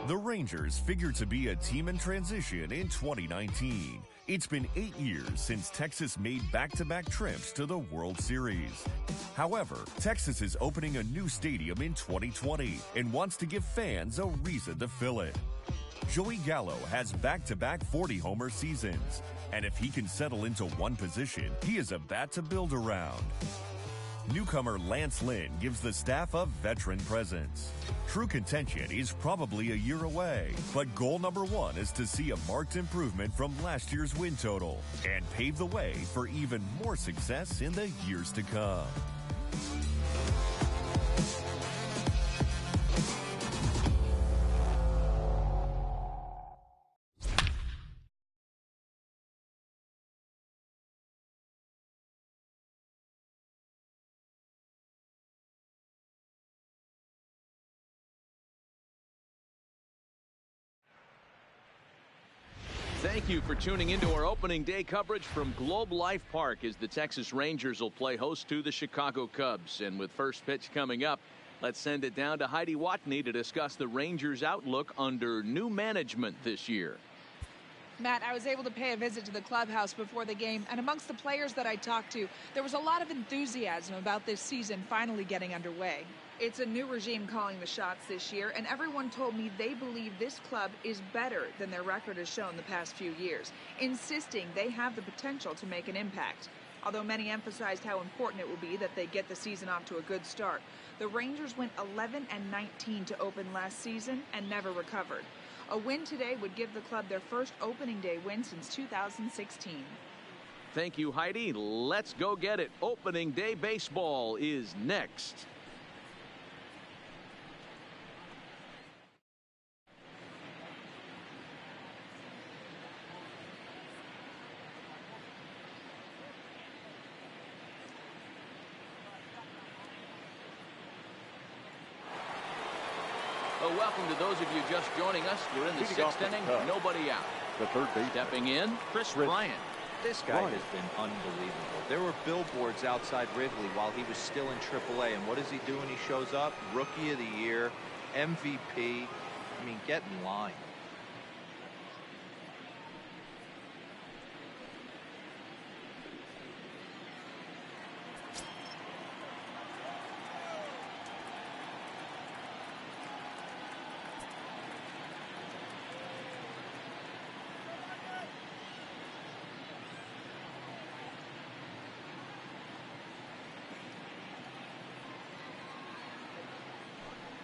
The Rangers figured to be a team in transition in 2019. It's been 8 years since Texas made back-to-back trips to the World Series. However, Texas is opening a new stadium in 2020 and wants to give fans a reason to fill it. Joey Gallo has back-to-back 40-homer seasons, and if he can settle into one position, he is a bat to build around. Newcomer Lance Lynn gives the staff a veteran presence. True contention is probably a year away, but goal number one is to see a marked improvement from last year's win total and pave the way for even more success in the years to come. Thank you for tuning into our opening day coverage from Globe Life Park as the Texas Rangers will play host to the Chicago Cubs. And with first pitch coming up, let's send it down to Heidi Watney to discuss the Rangers' outlook under new management this year. Matt, I was able to pay a visit to the clubhouse before the game, and amongst the players that I talked to, there was a lot of enthusiasm about this season finally getting underway. It's a new regime calling the shots this year, and everyone told me they believe this club is better than their record has shown the past few years, insisting they have the potential to make an impact. Although many emphasized how important it will be that they get the season off to a good start, the Rangers went 11-19 to open last season and never recovered. A win today would give the club their first opening day win since 2016. Thank you, Heidi. Let's go get it. Opening day baseball is next. Welcome to those of you just joining us. We're in the sixth inning, nobody out. The third base. Stepping in, Chris Bryant. This guy has been unbelievable. There were billboards outside Wrigley while he was still in AAA, and what does he do when he shows up? Rookie of the Year, MVP. I mean, get in line.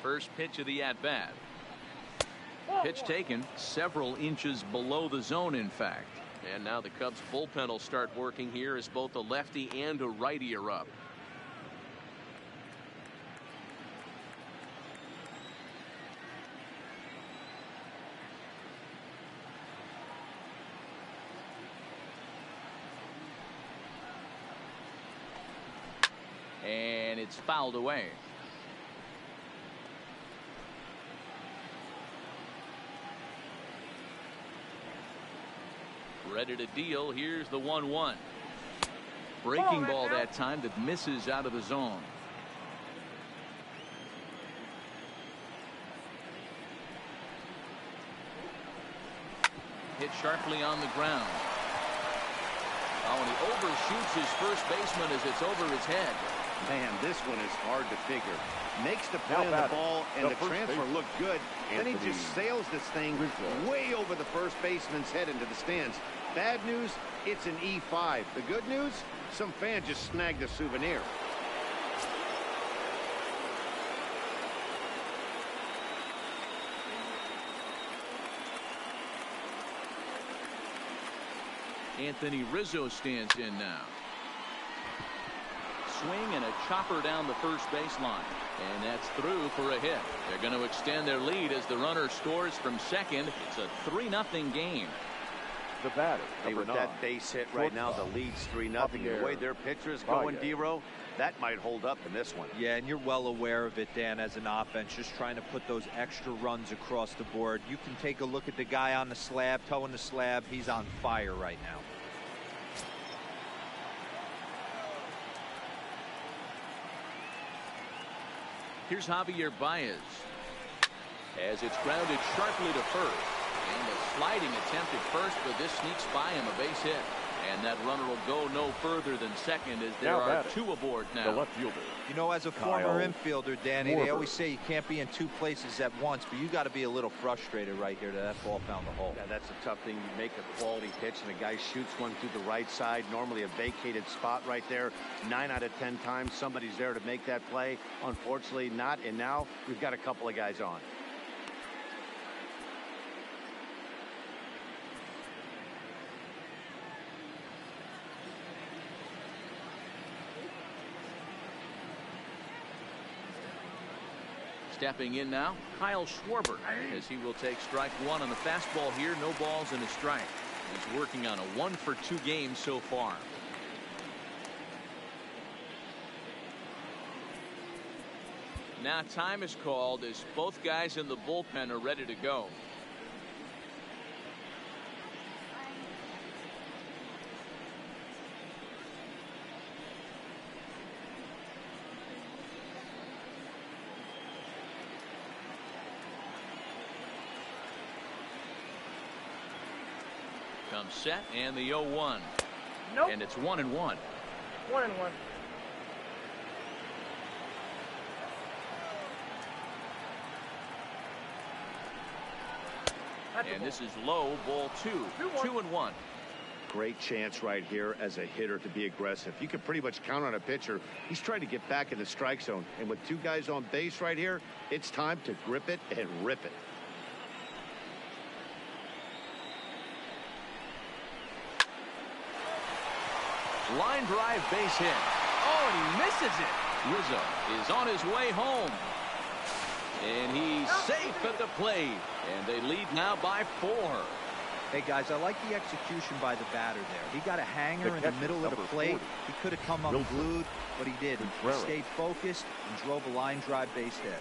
First pitch of the at-bat. Pitch taken several inches below the zone, in fact. And now the Cubs bullpen will start working here as both a lefty and a righty are up. And it's fouled away. Ready to deal. Here's the 1-1. Breaking ball that time that misses out of the zone. Hit sharply on the ground. Oh, and he overshoots his first baseman as it's over his head. Man, this one is hard to figure. Makes the play on the ball, and the transfer looked good. Then he just sails this thing way over the first baseman's head into the stands. Bad news, it's an E5. The good news, some fan just snagged a souvenir. Anthony Rizzo stands in now. Swing and a chopper down the first baseline. And that's through for a hit. They're going to extend their lead as the runner scores from second. It's a 3-0 game. The batter, Hey, with that base hit right now, the lead's 3-0. The way their pitcher is going, D-Row, that might hold up in this one. Yeah, and you're well aware of it, Dan, as an offense, just trying to put those extra runs across the board. You can take a look at the guy on the slab, towing the slab. He's on fire right now. Here's Javier Baez. as it's grounded sharply to first. And a sliding attempt at first, but this sneaks by him, a base hit. And that runner will go no further than second as there are two aboard now. The left fielder. You know, as a former infielder, Danny, they always say you can't be in two places at once, but you got to be a little frustrated right here that ball found the hole. Yeah, that's a tough thing. You make a quality pitch and a guy shoots one through the right side, normally a vacated spot right there. 9 out of 10 times somebody's there to make that play. Unfortunately not, and now we've got a couple of guys on. Stepping in now, Kyle Schwarber, as he will take strike one on the fastball here. No balls and a strike. He's working on a 1-for-2 game so far. Now time is called as both guys in the bullpen are ready to go. Comes set and the 0-1. Nope. And it's 1-1. 1-1. And this is low, ball 2. 2-1. Great chance right here as a hitter to be aggressive. You can pretty much count on a pitcher. He's trying to get back in the strike zone. And with two guys on base right here, it's time to grip it and rip it. Line drive base hit. Oh, and he misses it. Rizzo is on his way home. And he's safe at the plate. And they lead now by 4. Hey, guys, I like the execution by the batter there. He got a hanger in the middle of the plate. He could have come up glued, but he didn't. He stayed focused and drove a line drive base hit.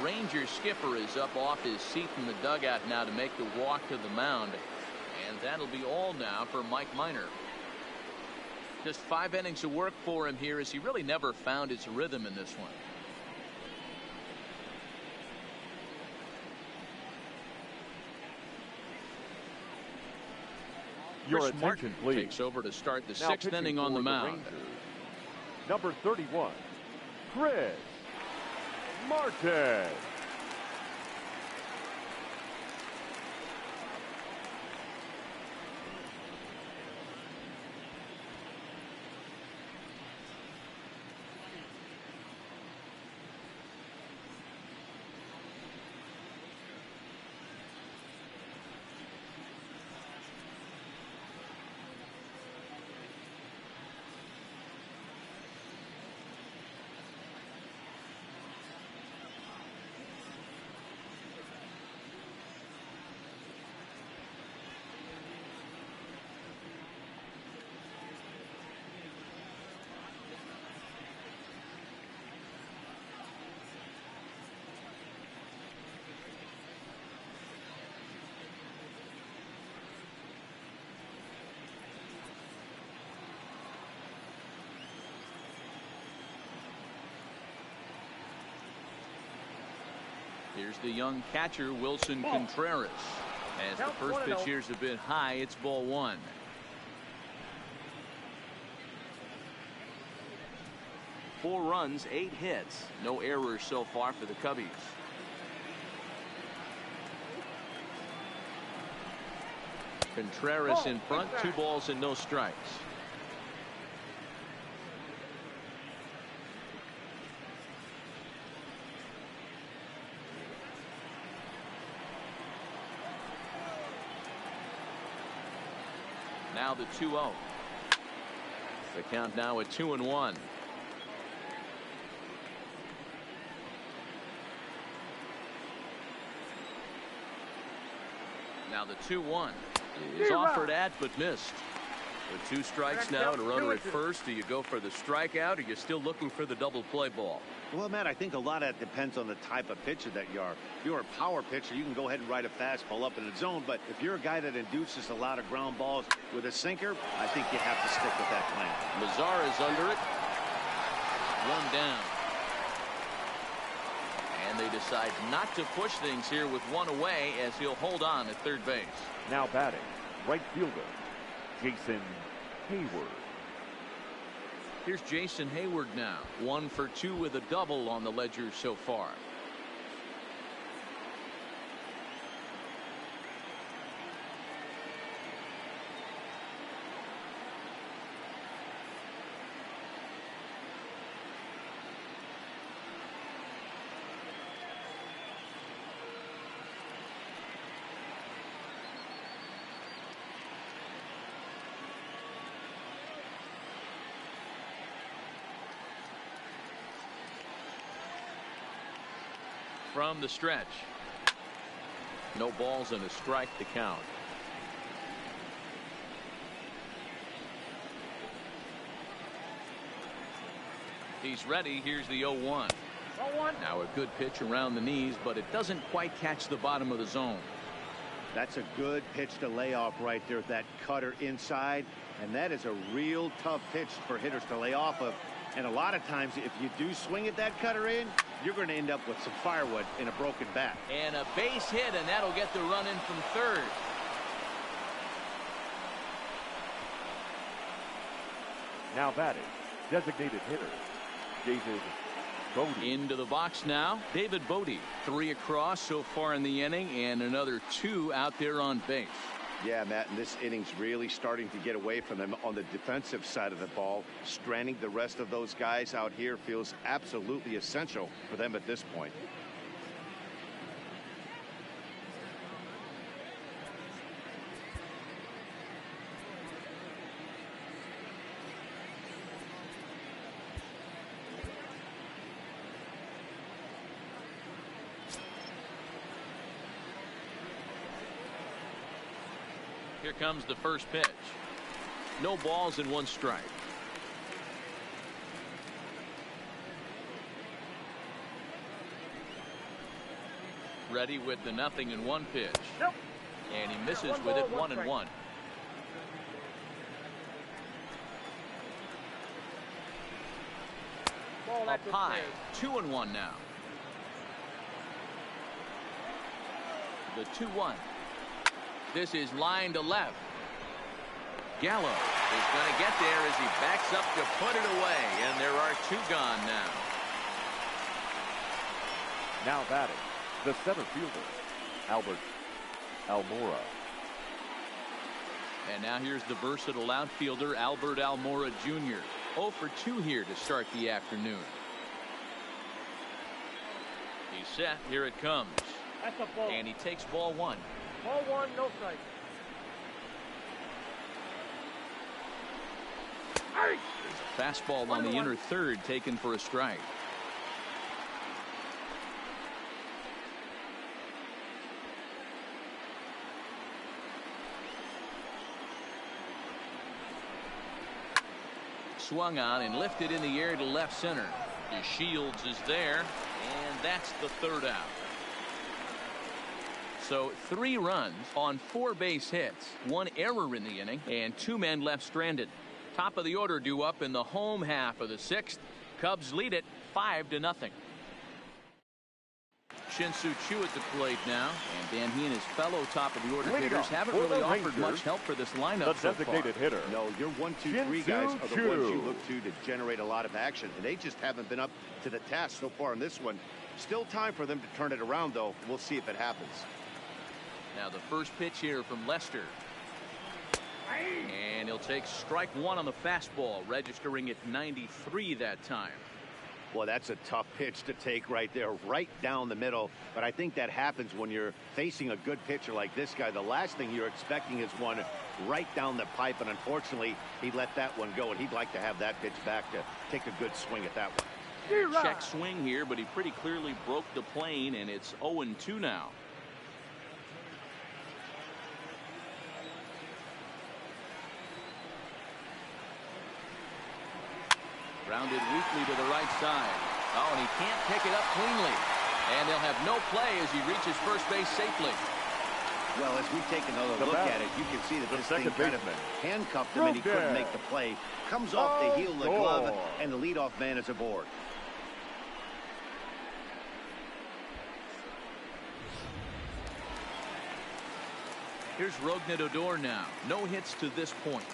Ranger skipper is up off his seat in the dugout now to make the walk to the mound. And that'll be all now for Mike Minor. Just 5 innings of work for him here as he really never found his rhythm in this one. Your Chris attention, Martin please. takes over to start the Now 6th inning on the mound. Number 31, Chris Martin. Here's the young catcher, Wilson Contreras. As the first pitch here's a bit high, it's ball 1. Four runs, 8 hits. No errors so far for the Cubbies. Contreras in front, 2 balls and no strikes. Now the 2-0. The count now at 2-1. Now the 2-1 is offered at but missed. With 2 strikes now and a runner at first, do you go for the strikeout or are you still looking for the double play ball? Well, Matt, I think a lot of that depends on the type of pitcher that you are. If you're a power pitcher, you can go ahead and ride a fastball up in the zone. But if you're a guy that induces a lot of ground balls with a sinker, I think you have to stick with that plan. Lazar is under it. 1 down. And they decide not to push things here with 1 away as he'll hold on at third base. Now batting, right fielder, Jason Hayward. Here's Jason Hayward now. 1 for 2 with a double on the ledger so far. From the stretch. No balls and a strike to count. He's ready. Here's the 0-1. Now a good pitch around the knees, but it doesn't quite catch the bottom of the zone. That's a good pitch to lay off right there. That cutter inside. And that is a real tough pitch for hitters to lay off of. And a lot of times, if you do swing at that cutter in, you're going to end up with some firewood in a broken bat. And a base hit, and that'll get the run in from third. Now batting, designated hitter, David Bodie. Into the box now, David Bodie. 3 across so far in the inning, and another 2 out there on base. Yeah, Matt, and this inning's really starting to get away from them on the defensive side of the ball. Stranding the rest of those guys out here feels absolutely essential for them at this point. Here comes the first pitch. No balls and 1 strike. Ready with the 0-1 pitch. Nope. And he misses with it. 1-1. Up high. 2-1 now. The 2-1. This is line to left. Gallo is going to get there as he backs up to put it away, and there are 2 gone now. Now batting, the center fielder, Albert Almora. And now here's the versatile outfielder, Albert Almora Jr. 0 for 2 here to start the afternoon. He's set. Here it comes. That's a ball. And he takes ball 1. Ball 1, no strike. There's a fastball on the inner third taken for a strike. Swung on and lifted in the air to left center. Shields is there, and that's the 3rd out. So 3 runs on 4 base hits, 1 error in the inning, and 2 men left stranded. Top of the order due up in the home half of the 6th. Cubs lead it 5-0. Shin-Soo Choo at the plate now, and Dan he and his fellow top of the order hitters haven't really offered much help for this lineup so far. The designated hitter. No, your 1, 2, 3 guys are the ones you look to generate a lot of action, and they just haven't been up to the task so far in this one. Still time for them to turn it around, though. We'll see if it happens. Now the first pitch here from Lester. And he'll take strike 1 on the fastball, registering at 93 that time. Well, that's a tough pitch to take right there, right down the middle. But I think that happens when you're facing a good pitcher like this guy. The last thing you're expecting is one right down the pipe, and unfortunately, he let that one go, and he'd like to have that pitch back to take a good swing at that one. Check swing here, but he pretty clearly broke the plane, and it's 0-2 now. Grounded weakly to the right side. Oh, and he can't pick it up cleanly. And they'll have no play as he reaches first base safely. Well, as we take another look at it, you can see that this thing kind of handcuffed him and he couldn't make the play. Comes off the heel of the glove, and the leadoff man is aboard. Here's Rognedodor now. No hits to this point.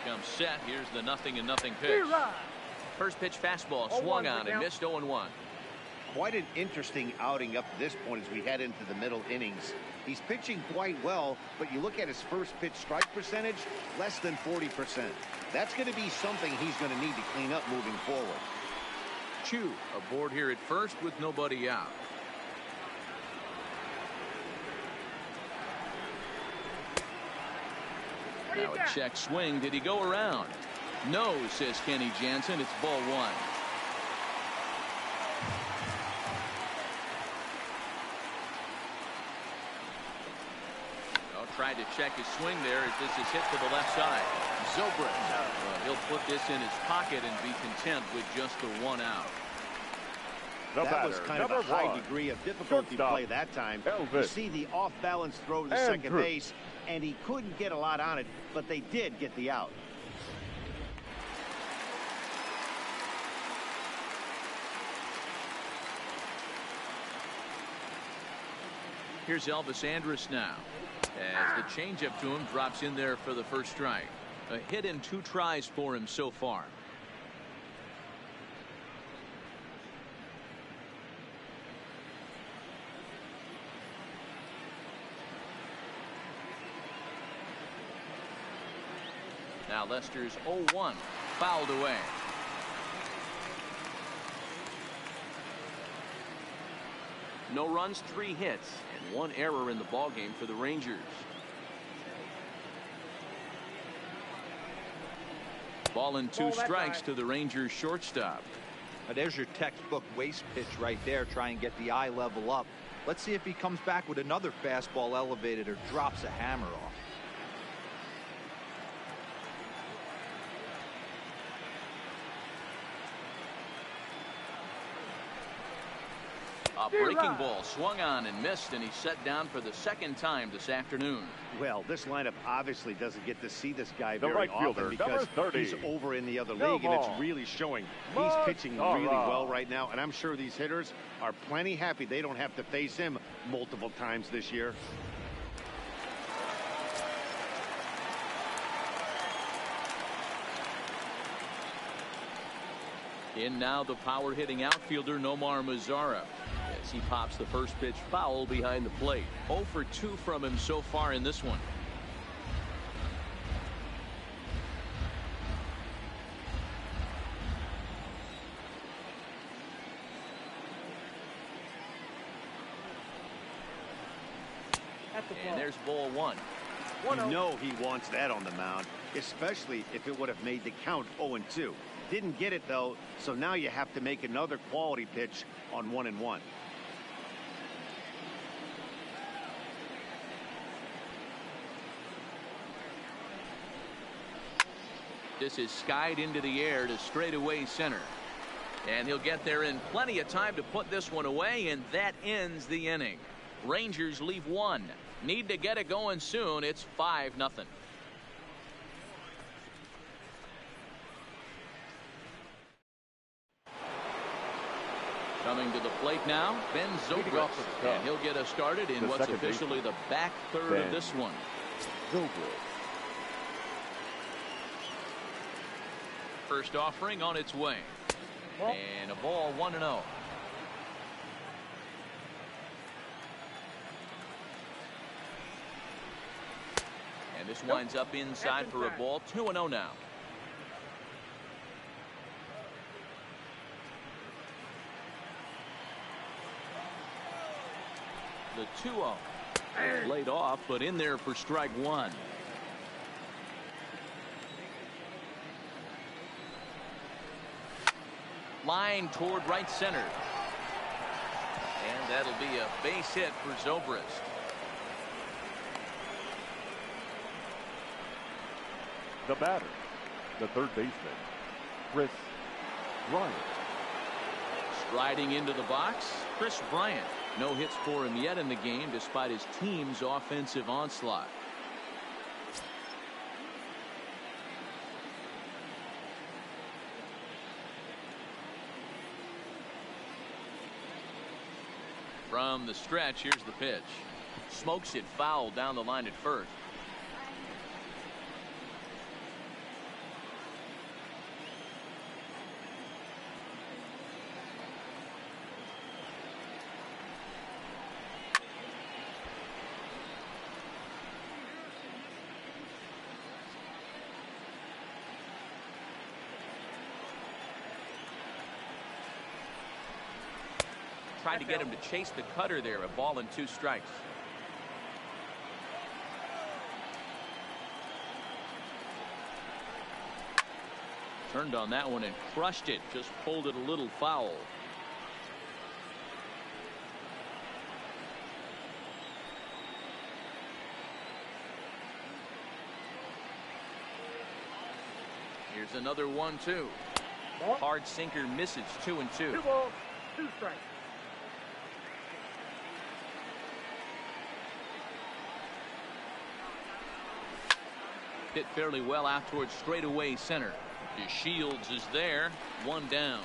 Comes set. Here's the 0-0 pitch. First pitch fastball swung on and missed 0-1. Quite an interesting outing up to this point as we head into the middle innings. He's pitching quite well, but you look at his first pitch strike percentage, less than 40%. That's going to be something he's going to need to clean up moving forward. Chu aboard here at first with nobody out. Now a check swing. Did he go around? No, says Kenny Jansen. It's ball one. Oh, tried to check his swing there as this is hit to the left side. Zobrist. He'll put this in his pocket and be content with just the one out. That was kind of a high degree of difficulty play that time. You see the off-balance throw to second base, and he couldn't get a lot on it, but they did get the out. Here's Elvis Andrus now, as the changeup to him drops in there for the first strike. A hit in 2 tries for him so far. Now Lester's 0-1, fouled away. No runs, 3 hits, and 1 error in the ballgame for the Rangers. Ball and 2 strikes to the Rangers shortstop. Now there's your textbook waste pitch right there. Try and get the eye level up. Let's see if he comes back with another fastball elevated or drops a hammer off. A breaking ball swung on and missed, and he's set down for the 2nd time this afternoon. Well, this lineup obviously doesn't get to see this guy very often because he's over in the other league, and it's really showing. He's pitching really well right now, and I'm sure these hitters are plenty happy they don't have to face him multiple times this year. In now the power hitting outfielder Nomar Mazara, as he pops the first pitch foul behind the plate. 0 for 2 from him so far in this one. And there's ball 1. You know he wants that on the mound, especially if it would have made the count 0-2. Didn't get it though, so now you have to make another quality pitch on 1-1. This is skied into the air to straightaway center, and he'll get there in plenty of time to put this one away, and that ends the inning. Rangers leave 1. Need to get it going soon. It's 5-0. Coming to the plate now, Ben Zobrist, and he'll get us started in what's officially the back third of this one. First offering on its way, and a ball 1-0. And this winds up inside for a ball. 2-0 now. The 2-0. Laid off, but in there for strike one. Line toward right center. And that'll be a base hit for Zobrist. The batter, the third baseman, Chris Bryant. Striding into the box, Chris Bryant. No hits for him yet in the game despite his team's offensive onslaught. From the stretch, here's the pitch. Smokes it foul down the line at first. Tried to get him to chase the cutter there. A ball and 2 strikes. Turned on that one and crushed it. Just pulled it a little foul. Here's another 1-2. Hard sinker misses. 2-2. 2 balls, 2 strikes. Hit fairly well out towards straightaway center. Shields is there. 1 down.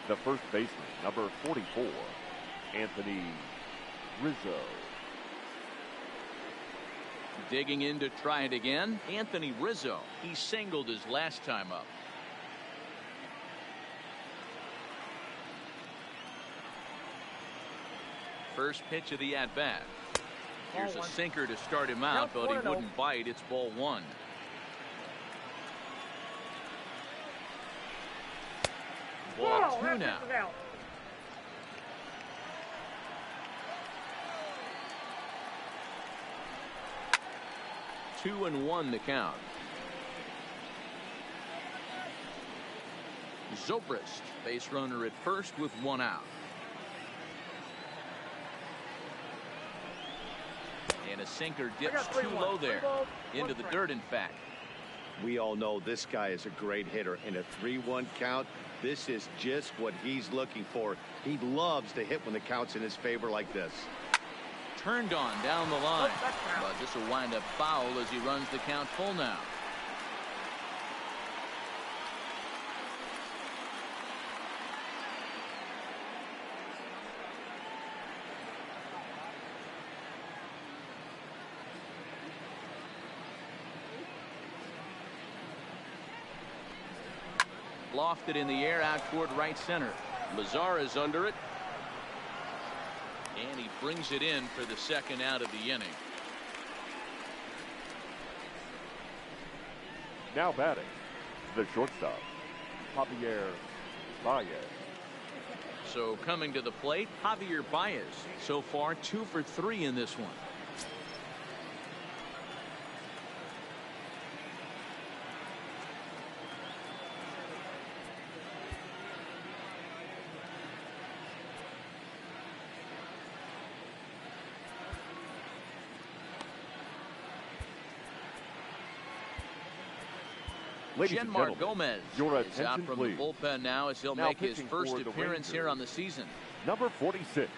The first baseman, number 44, Anthony Rizzo. Digging in to try it again. Anthony Rizzo. He singled his last time up. First pitch of the at-bat. Here's a sinker to start him out, but he wouldn't bite. It's ball 1. Ball 2 now. 2-1 the count. Zobrist, base runner at first with 1 out. And a sinker dips too low there. Into the dirt, in fact. We all know this guy is a great hitter. In a 3-1 count, this is just what he's looking for. He loves to hit when the count's in his favor like this. Turned on down the line. But this will wind up foul as he runs the count full now. Lofted in the air out toward right center. Lazar is under it. And he brings it in for the second out of the inning. Now batting, the shortstop, Javier Baez. So coming to the plate, Javier Baez. So far 2 for 3 in this one. Genmar Gomez is out from the bullpen now as he'll make his first appearance here on the season. Number 46,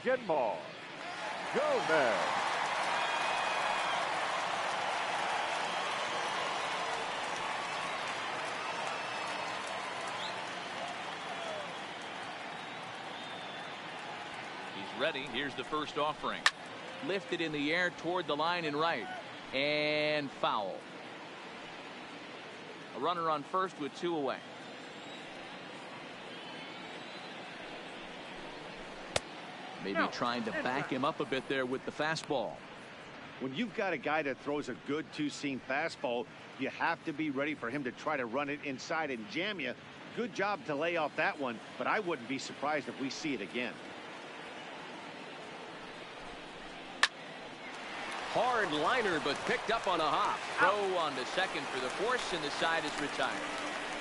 Genmar Gomez. He's ready. Here's the first offering. Lifted in the air toward the line and right. And foul. A runner on first with 2 away. Maybe trying to back him up a bit there with the fastball. When you've got a guy that throws a good 2-seam fastball, you have to be ready for him to try to run it inside and jam you, Good job to lay off that one, but I wouldn't be surprised if we see it again. Hard liner, but picked up on a hop. Throw on to second for the force, and the side is retired.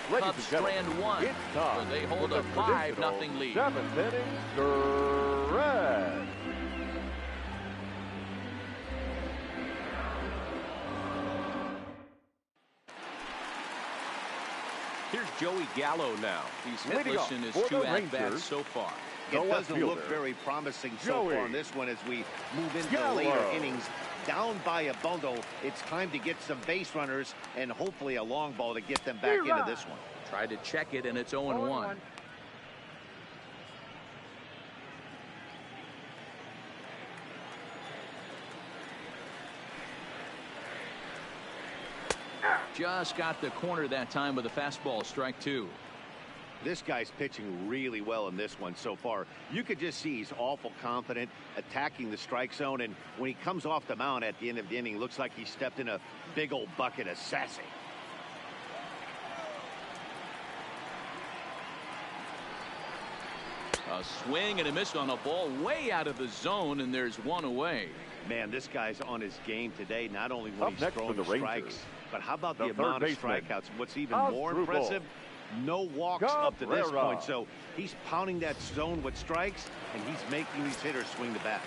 Cubs strand one, so they hold a 5-0 lead. 7th inning stretch. Here's Joey Gallo now. He's hitless in his 2 at-bats so far. It doesn't look very promising so far on this one as we move into the later innings. Down by a bundle, it's time to get some base runners and hopefully a long ball to get them back into this one. Tried to check it, and it's 0-1. Just got the corner that time with a fastball, strike 2. This guy's pitching really well in this one so far. You could just see he's awful confident attacking the strike zone, and when he comes off the mound at the end of the inning, looks like he stepped in a big old bucket of sassy. A swing and a miss on a ball way out of the zone, and there's one away. Man, this guy's on his game today, not only when he's throwing strikes, but how about the amount of strikeouts? What's even more impressive, no walks up to this point, so he's pounding that zone with strikes, and he's making these hitters swing the bat.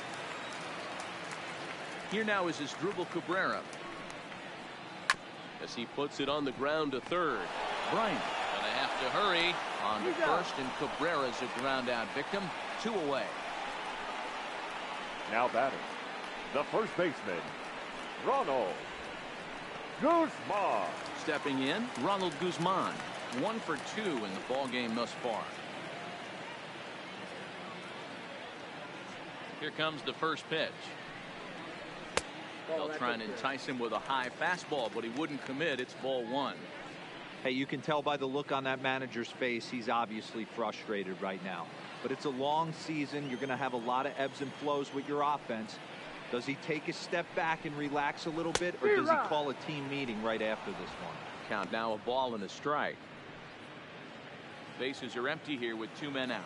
Here now is Asdrubal Cabrera as he puts it on the ground to third. Bryant gonna have to hurry on to first, and Cabrera's a ground out victim. 2 away. Now batting, the first baseman, Ronald Guzman. Stepping in, Ronald Guzman. 1 for 2 in the ball game thus far. Here comes the first pitch. They'll try and entice him with a high fastball, but he wouldn't commit. It's ball 1. Hey, you can tell by the look on that manager's face, he's obviously frustrated right now. But it's a long season. You're going to have a lot of ebbs and flows with your offense. Does he take a step back and relax a little bit, or does he call a team meeting right after this one? Count now, a ball and a strike. Bases are empty here with 2 men out.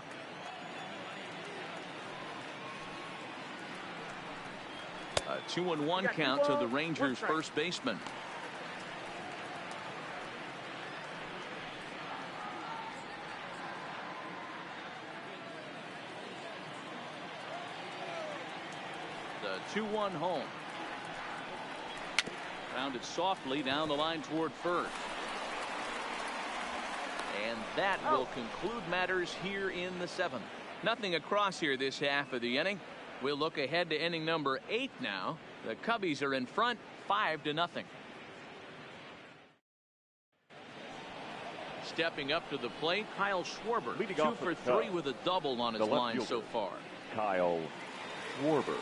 A 2-1 count to the Rangers' first baseman. The 2-1 home. Rounded softly down the line toward first. And that will conclude matters here in the 7th. Nothing across here this half of the inning. We'll look ahead to inning number 8 now. The Cubbies are in front 5-0. Stepping up to the plate, Kyle Schwarber. 2 for 3 with a double on his line so far. Kyle Schwarber.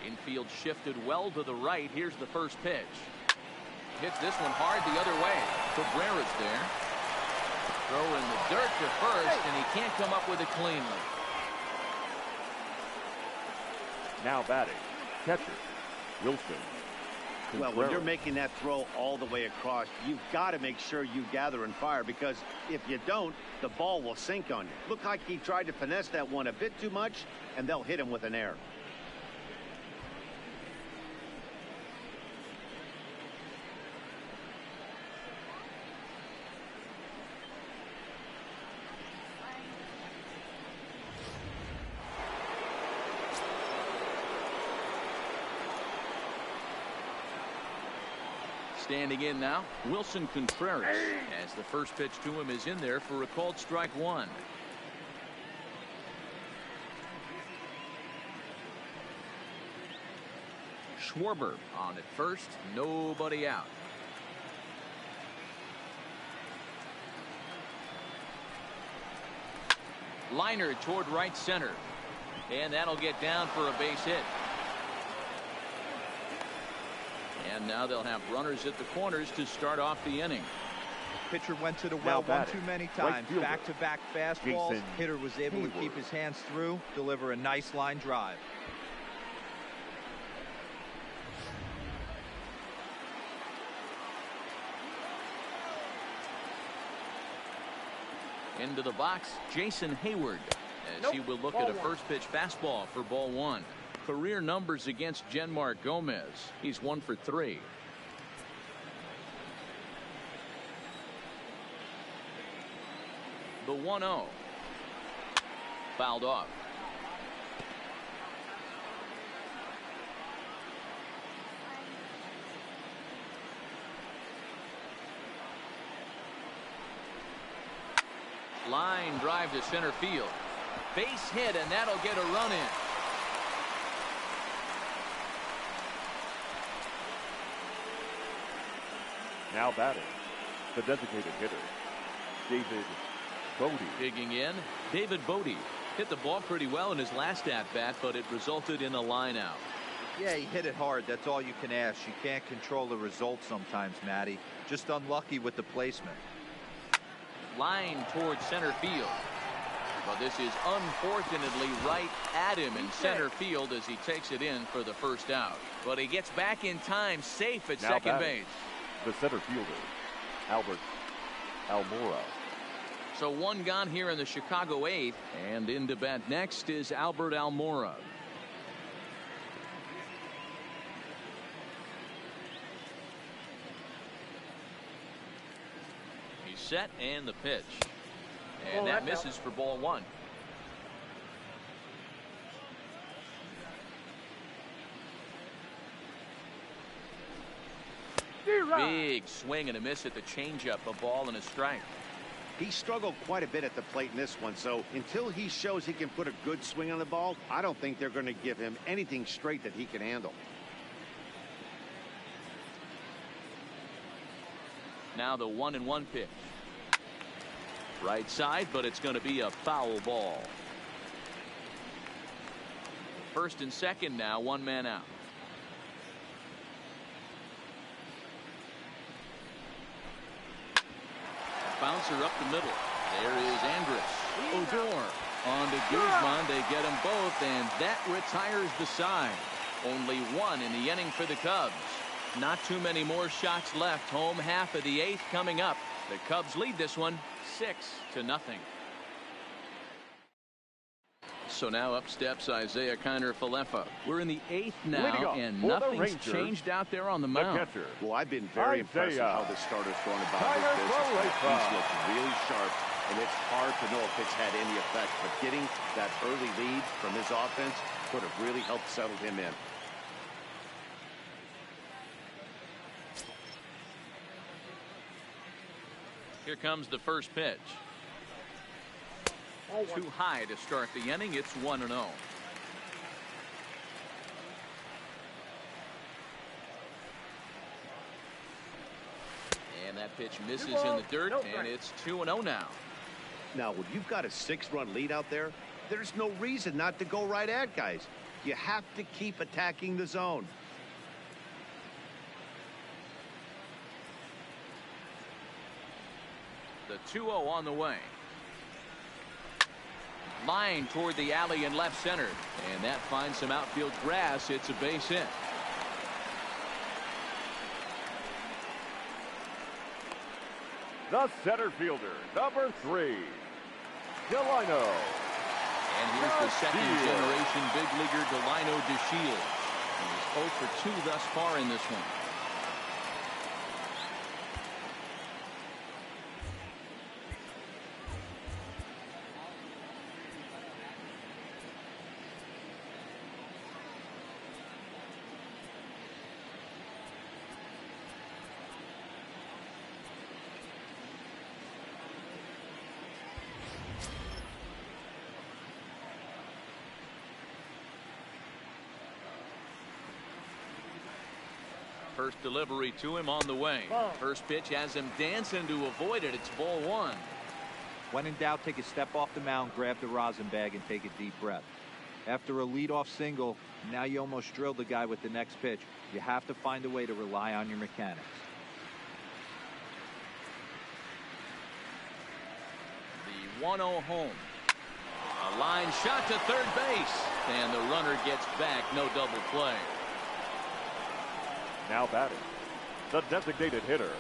Infield shifted well to the right. Here's the first pitch. Hits this one hard the other way. Cabrera's there. Throw in the dirt to first, and he can't come up with it cleanly. Now batting, catcher, Wilson. Well, when you're making that throw all the way across, you've got to make sure you gather and fire, because if you don't, the ball will sink on you. Looked like he tried to finesse that one a bit too much, and they'll hit him with an error. Standing in now, Wilson Contreras, as the first pitch to him is in there for a called strike 1. Schwarber on at first, nobody out. Liner toward right center, and that'll get down for a base hit. And now they'll have runners at the corners to start off the inning. Pitcher went to the well one too many times. Back-to-back fastballs. Hitter was able to keep his hands through, deliver a nice line drive. Into the box, Jason Hayward, as he will look at a first pitch fastball for ball one. Career numbers against Genmar Gomez. He's 1 for 3. The 1-0. Fouled off. Line drive to center field. Base hit, and that'll get a run in. Now batting, the designated hitter, David Bodie. Digging in, David Bodie hit the ball pretty well in his last at-bat, but it resulted in a line out. Yeah, he hit it hard. That's all you can ask. You can't control the result sometimes, Matty. Just unlucky with the placement. Line towards center field. But this is unfortunately right at him in center field as he takes it in for the first out. But he gets back in time, safe at second base. The center fielder, Albert Almora. So one gone here in the Chicago 8th, and into bat next is Albert Almora. He's set, and the pitch. And that misses for ball one. Big swing and a miss at the changeup, a ball and a strike. He struggled quite a bit at the plate in this one, so until he shows he can put a good swing on the ball, I don't think they're going to give him anything straight that he can handle. Now the 1-1 pitch. Right side, but it's going to be a foul ball. First and second now, one man out. Bouncer up the middle. There is Andrus. Odor on to Guzman. They get them both, and that retires the side. Only one in the inning for the Cubs. Not too many more shots left. Home half of the 8th coming up. The Cubs lead this one 6-0. So now up steps Isaiah Kiner-Falefa. We're in the 8th now, and nothing's changed out there on the mound. Well, I've been very impressed with how the starter's going about his business. He's looked really sharp, and it's hard to know if it's had any effect. But getting that early lead from his offense could have really helped settle him in. Here comes the first pitch. Too high to start the inning. It's 1-0. And that pitch misses in the dirt, and it's 2-0 now. Now, when you've got a 6-run lead out there, there's no reason not to go right at guys. You have to keep attacking the zone. The 2-0 on the way. Line toward the alley in left center, and that finds some outfield grass. It's a base hit. The center fielder, number 3, Delino. And here's the second-generation big leaguer Delino DeShields. He's 0 for 2 thus far in this one. First delivery to him on the way. First pitch has him dancing to avoid it. It's ball one. When in doubt, take a step off the mound, grab the rosin bag, and take a deep breath. After a leadoff single, now you almost drilled the guy with the next pitch. You have to find a way to rely on your mechanics. The 1-0 home. A line shot to third base, and the runner gets back. No double play. Now batting, the designated hitter,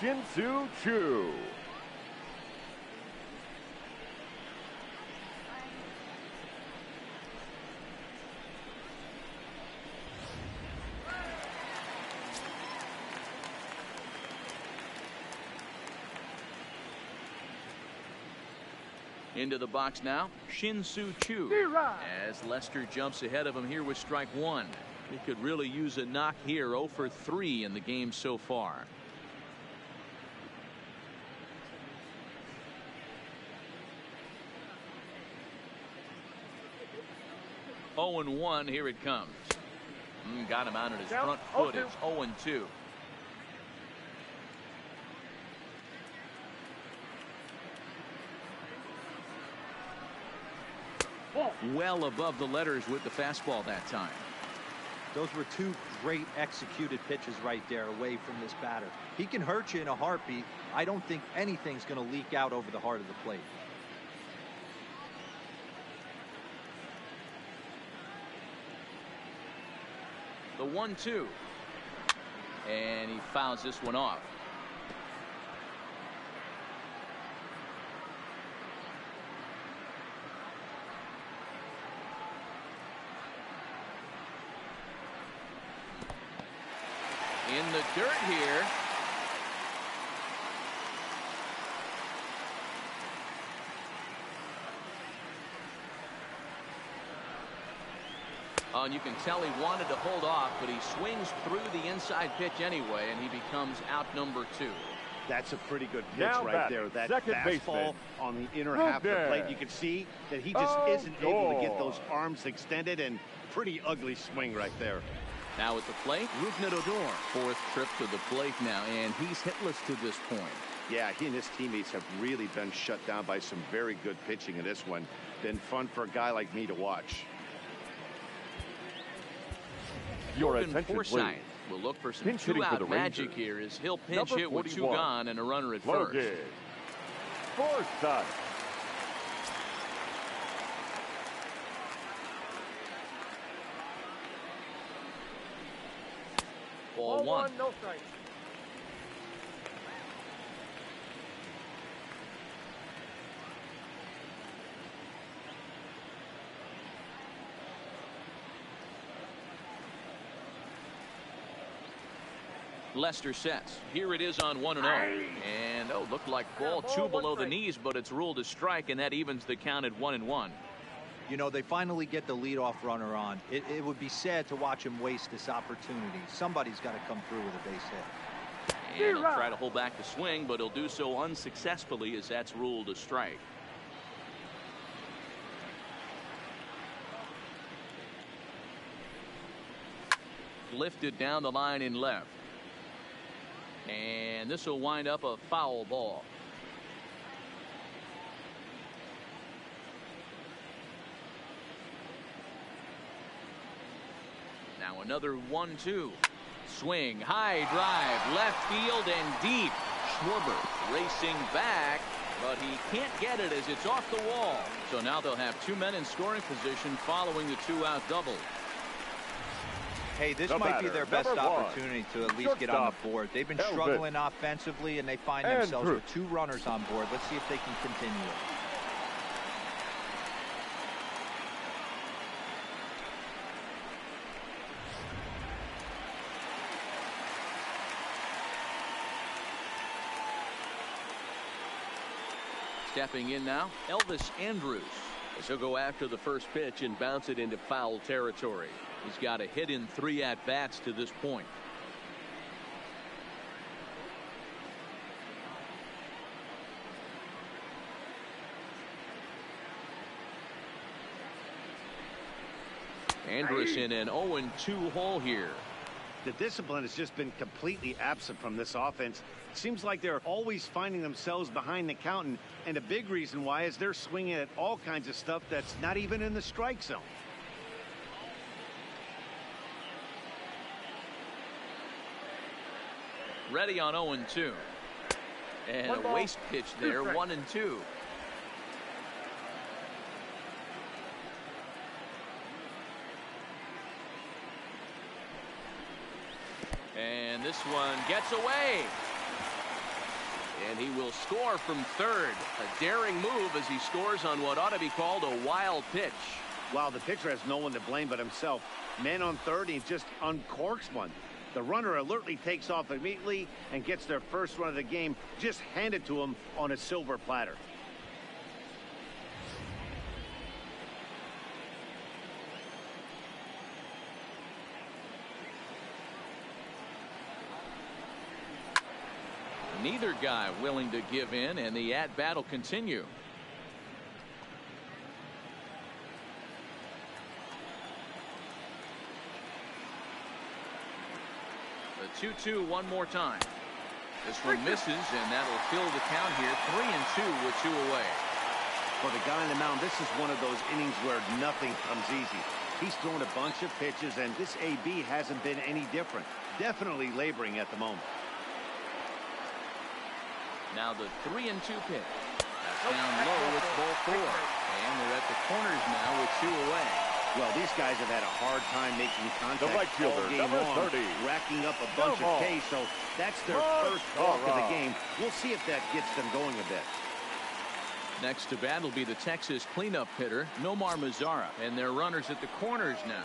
Shin-Soo Choo. Into the box now, Shin-Soo Choo, as Lester jumps ahead of him here with strike one. He could really use a knock here. 0 for 3 in the game so far. Oh and 1, here it comes. Got him out at his front foot. It's 0 and 2. Well above the letters with the fastball that time. Those were two great executed pitches right there away from this batter. He can hurt you in a heartbeat. I don't think anything's going to leak out over the heart of the plate. The 1-2. And he fouls this one off. In the dirt here. And you can tell he wanted to hold off, but he swings through the inside pitch anyway, and he becomes out number 2. That's a pretty good pitch Now right there. That fastball baseman, on the inner half of the plate. You can see that he just isn't able to get those arms extended, and pretty ugly swing right there. Now at the plate, Odor. Fourth trip to the plate now, and he's hitless to this point. Yeah, he and his teammates have really been shut down by some very good pitching in this one. Been fun for a guy like me to watch. Your attention, Forsythe please. will look for some Pinch hitting for two-out the magic Rangers. here as he'll pinch Number hit with 2 41, gone and a runner at Logan first. Forsythe. Ball 1. No strikes. Lester sets. Here it is on 1-0. And looked like ball 2 below the knees, but it's ruled a strike, and that evens the count at 1-1. You know, they finally get the leadoff runner on. It would be sad to watch him waste this opportunity. Somebody's got to come through with a base hit. And he'll try to hold back the swing, but he'll do so unsuccessfully as that's ruled a strike. Lifted down the line in left. And this will wind up a foul ball. Now another 1-2. Swing, high drive, left field and deep. Schwarber racing back, but he can't get it as it's off the wall. So now they'll have 2 men in scoring position following the 2-out double. Hey, this might be their best opportunity to at least get on the board. They've been struggling offensively, and they find themselves with 2 runners on board. Let's see if they can continue it. Stepping in now, Elvis Andrus. As he'll go after the first pitch and bounce it into foul territory. He's got a hit in 3 at-bats to this point. Andrus in an 0-2 hole here. The discipline has just been completely absent from this offense. Seems like they're always finding themselves behind the count, and a big reason why is they're swinging at all kinds of stuff that's not even in the strike zone. Ready on 0-2. And a waste pitch there, 1-2. And this one gets away. And he will score from third. A daring move as he scores on what ought to be called a wild pitch. Wow, the pitcher has no one to blame but himself. Man on third, he just uncorks one. The runner alertly takes off immediately and gets their first run of the game just handed to him on a silver platter. Neither guy willing to give in, and the at-bat will continue. The 2-2 one more time. This one misses, and that'll fill the count here. 3-2 with 2 away. For the guy on the mound, this is one of those innings where nothing comes easy. He's thrown a bunch of pitches, and this AB hasn't been any different. Definitely laboring at the moment. Now the 3-2 pitch. That's down low. It's ball 4. And they're at the corners now with 2 away. Well, these guys have had a hard time making contact right fielder, all game long, 30. racking up a bunch of Ks, so that's their first walk of the game. We'll see if that gets them going a bit. Next to bat will be the Texas cleanup hitter, Nomar Mazara, and their runners at the corners now.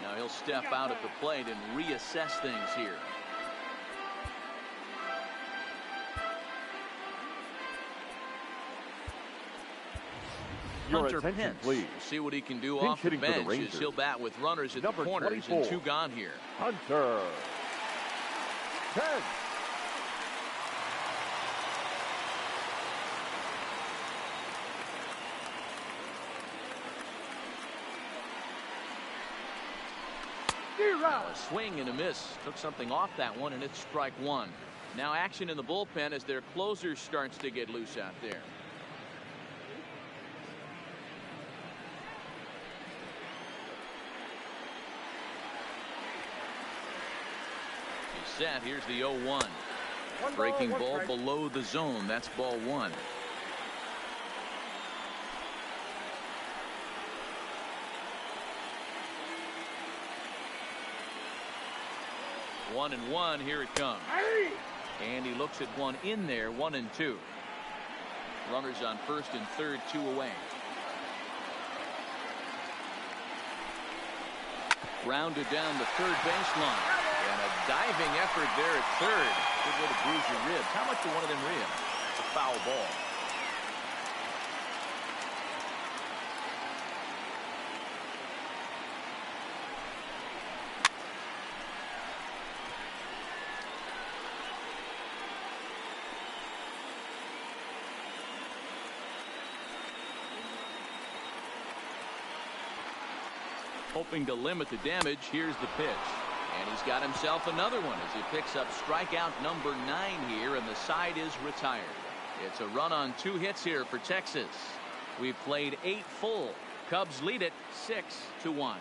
Now he'll step out at the plate and reassess things here. Hunter Pence. Please. See what he can do off the bench as he'll bat with runners at the corners 24. And 2 gone here. Hunter Pence. A swing and a miss. Took something off that one, and it's strike 1. Now action in the bullpen as their closer starts to get loose out there. Set. Here's the 0-1. Breaking ball below the zone. That's ball 1. One and 1. Here it comes. And he looks at one in there. 1-2. Runners on first and third. 2 away. Rounded down the third baseline. And a diving effort there at third. Good way to bruise your ribs. How much do one of them rib? It's a foul ball. Hoping to limit the damage. Here's the pitch. And he's got himself another one as he picks up strikeout number 9 here, and the side is retired. It's a run on 2 hits here for Texas. We've played 8 full. Cubs lead it 6-1.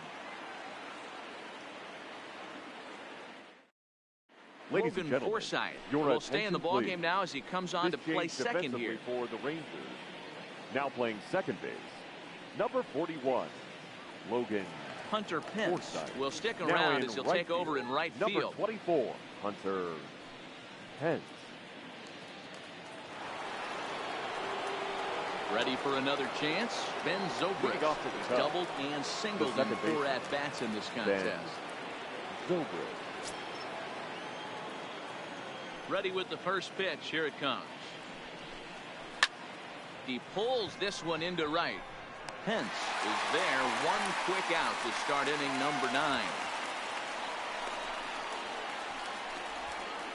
Logan Forsythe will stay in the ballgame now as he comes on to play second here. For the Rangers. Now playing second base, number 41, Logan Hunter Pence will stick around as he'll take over in right field. Number 24, Hunter Pence. Ready for another chance? Ben Zobrist has doubled and singled in 4 at-bats in this contest. Zobrist. Ready with the first pitch. Here it comes. He pulls this one into right. Pence is there. 1 quick out to start inning number 9.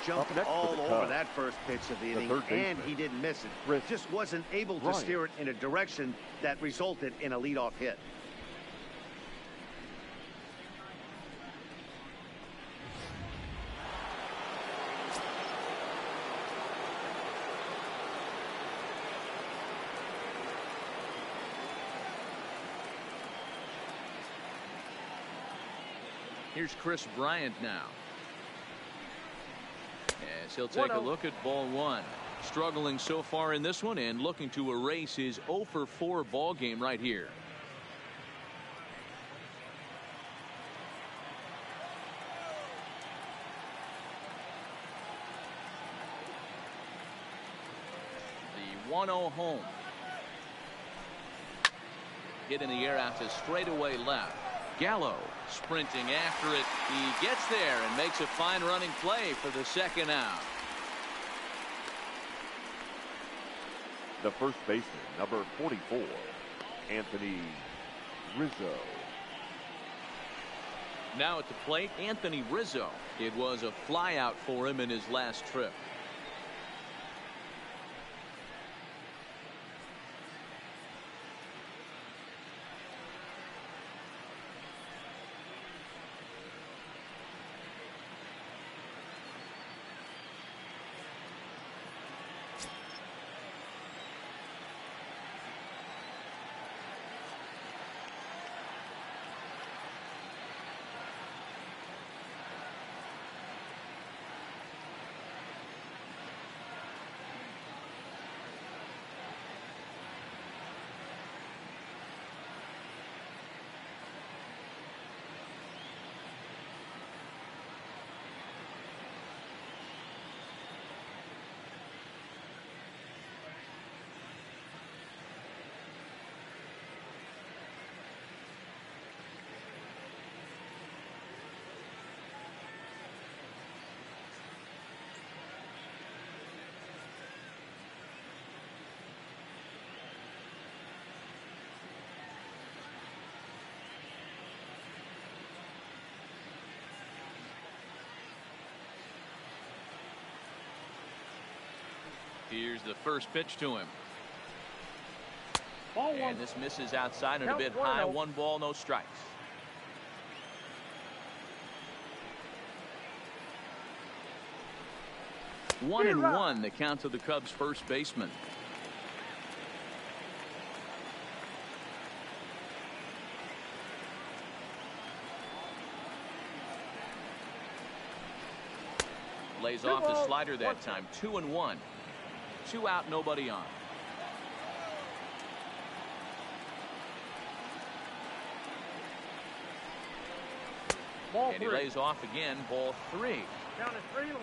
Jumped all over that first pitch of the inning, and he didn't miss it. Just wasn't able to steer it in a direction that resulted in a leadoff hit. Here's Chris Bryant now. As he'll take a look at ball one. Struggling so far in this one and looking to erase his 0 for 4 ball game right here. The 1-0 home. Hit in the air out to straightaway left. Gallo sprinting after it. He gets there and makes a fine running play for the second out. The first baseman, number 44, Anthony Rizzo. Now at the plate, Anthony Rizzo. It was a flyout for him in his last trip. Here's the first pitch to him. And this misses outside and a bit high. 1 ball, no strikes. One and one, the count to the Cubs first baseman. Lays off the slider that time. 2-1. 2 out, nobody on. And he lays off again. Ball 3. Down to 3-1.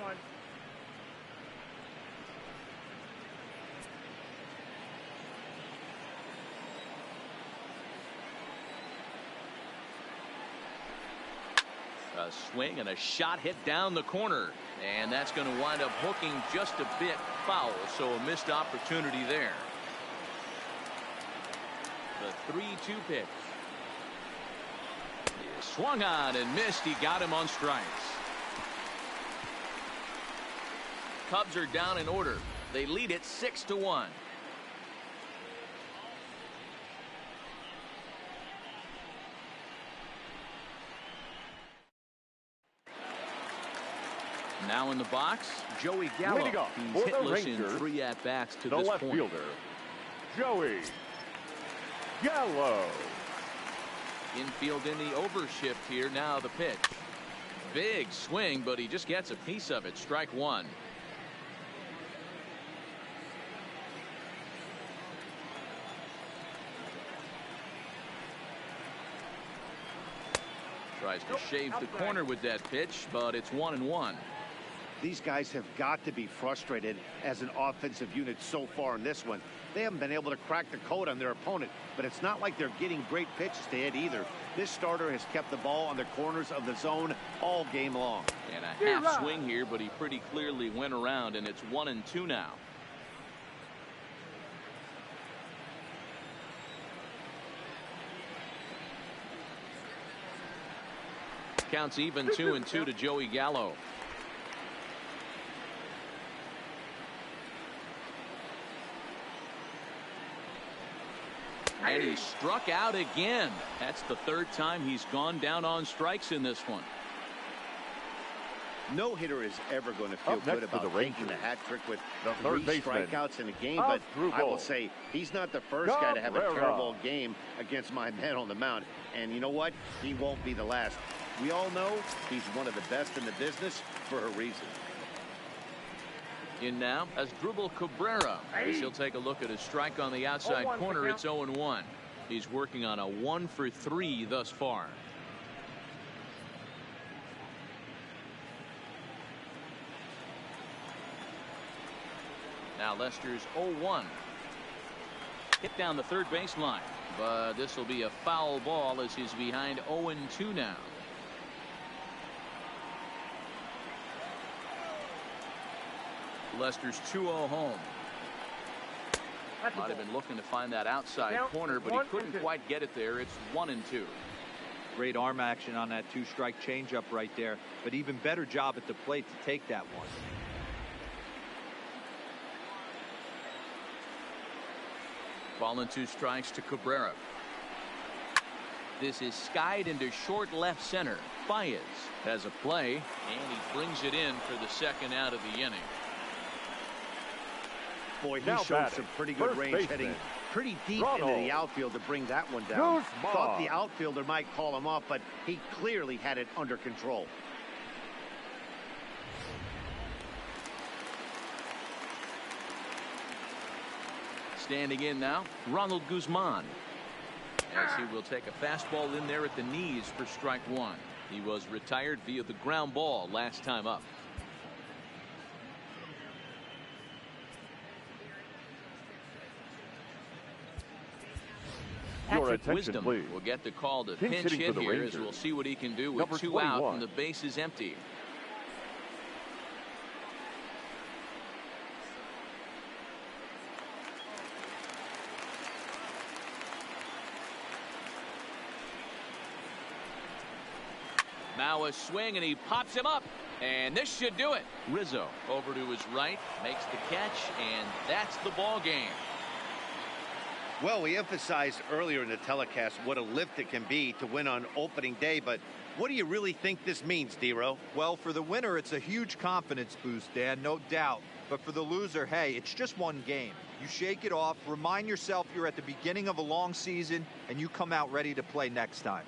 A swing and a shot hit down the corner. And that's going to wind up hooking just a bit foul. So a missed opportunity there. The 3-2 pitch. He swung on and missed. He got him on strikes. Cubs are down in order. They lead it 6-1. Now in the box, Joey Gallo. He's hitless in 3 at-bats to this left point. Fielder, Joey Gallo. Infield in the overshift here. Now the pitch. Big swing, but he just gets a piece of it. Strike 1. Tries to shave the corner with that pitch, but it's 1-1. These guys have got to be frustrated as an offensive unit so far in this one. They haven't been able to crack the code on their opponent, but it's not like they're getting great pitches to hit either. This starter has kept the ball on the corners of the zone all game long. And a half swing here, but he pretty clearly went around, and it's 1-2 now. Counts even 2-2 to Joey Gallo. And he struck out again. That's the 3rd time he's gone down on strikes in this one. No hitter is ever going to feel good about taking the hat trick with 3 strikeouts in a game, but I will say he's not the first guy to have a terrible game against my man on the mound. And you know what? He won't be the last. We all know he's one of the best in the business for a reason. In now as Dribble Cabrera. He'll take a look at his strike on the outside corner. It's 0-1. He's working on a 1-for-3 thus far. Now Lester's 0-1. Hit down the third baseline, but this will be a foul ball as he's behind 0-2 now. Lester's 2-0 home. Might have been looking to find that outside corner, but he couldn't quite get it there. It's 1-2. Great arm action on that two-strike changeup right there, but even better job at the plate to take that one. Ball and 2 strikes to Cabrera. This is skied into short left center. Baez has a play, and he brings it in for the second out of the inning. Boy, he showed some pretty good range, heading pretty deep into the outfield to bring that one down. Thought the outfielder might call him off, but he clearly had it under control. Standing in now, Ronald Guzman, as he will take a fastball in there at the knees for strike 1. He was retired via the ground ball last time up. Patrick Wisdom will get the call to pinch hit here, as we'll see what he can do with 2 out and the base is empty. Now a swing, and he pops him up, and this should do it. Rizzo over to his right, makes the catch, and that's the ball game. Well, we emphasized earlier in the telecast what a lift it can be to win on opening day, but what do you really think this means, D-Row? Well, for the winner, it's a huge confidence boost, Dan, no doubt. But for the loser, hey, it's just one game. You shake it off, remind yourself you're at the beginning of a long season, and you come out ready to play next time.